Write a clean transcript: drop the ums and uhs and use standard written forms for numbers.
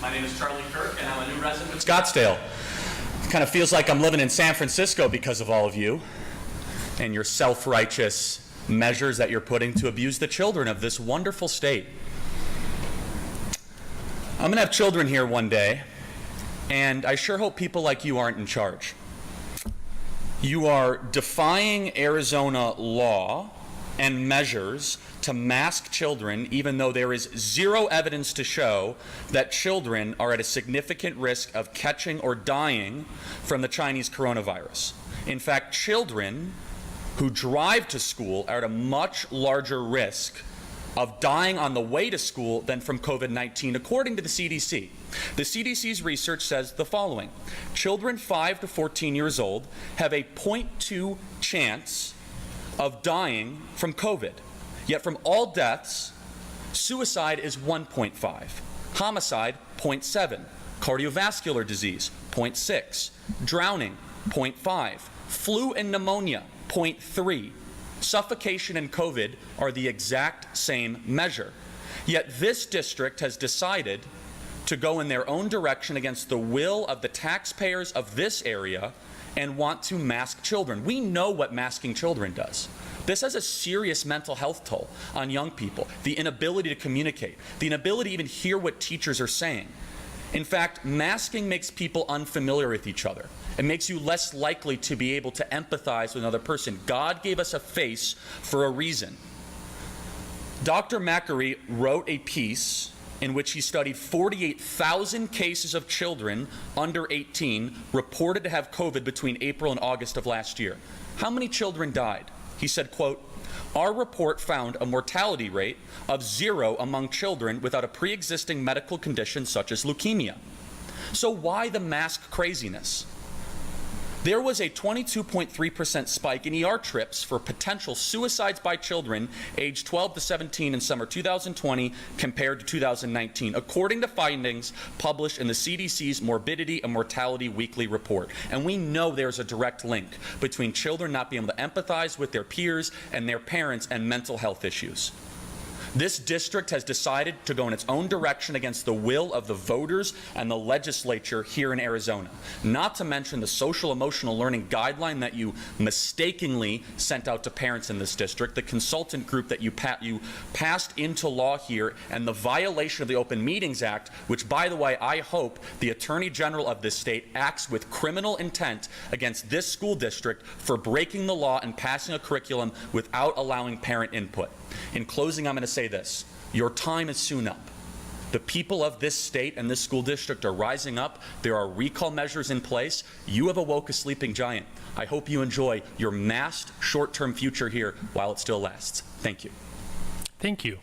My name is Charlie Kirk, and I'm a new resident of Scottsdale. It kind of feels like I'm living in San Francisco because of all of you and your self-righteous measures that you're putting to abuse the children of this wonderful state. I'm going to have children here one day, and I sure hope people like you aren't in charge. You are defying Arizona law and measures to mask children, even though there is zero evidence to show that children are at a significant risk of catching or dying from the Chinese coronavirus. In fact, children who drive to school are at a much larger risk of dying on the way to school than from COVID-19, according to the CDC. The CDC's research says the following: children 5 to 14 years old have a 0.2 chance of dying from COVID. Yet from all deaths, suicide is 1.5, homicide 0.7, cardiovascular disease 0.6, drowning 0.5, flu and pneumonia 0.3. Suffocation and COVID are the exact same measure. Yet this district has decided to go in their own direction against the will of the taxpayers of this area and want to mask children. We know what masking children does. This has a serious mental health toll on young people. The inability to communicate, the inability to even hear what teachers are saying. In fact, masking makes people unfamiliar with each other. It makes you less likely to be able to empathize with another person. God gave us a face for a reason. Dr. Macquarie wrote a piece in which he studied 48,000 cases of children under 18 reported to have COVID between April and August of last year. How many children died? He said, quote, "Our report found a mortality rate of 0 among children without a pre-existing medical condition such as leukemia." So why the mask craziness? There was a 22.3% spike in ER trips for potential suicides by children aged 12 to 17 in summer 2020 compared to 2019, according to findings published in the CDC's Morbidity and Mortality Weekly Report. And we know there's a direct link between children not being able to empathize with their peers and their parents and mental health issues. This district has decided to go in its own direction against the will of the voters and the legislature here in Arizona. Not to mention the social emotional learning guideline that you mistakenly sent out to parents in this district, the consultant group that you passed into law here, and the violation of the Open Meetings Act, which, by the way, I hope the Attorney General of this state acts with criminal intent against this school district for breaking the law and passing a curriculum without allowing parent input. In closing, I'm going to say this: your time is soon up. The people of this state and this school district are rising up. There are recall measures in place. You have awoke a sleeping giant. I hope you enjoy your masked short-term future here while it still lasts. Thank you. Thank you.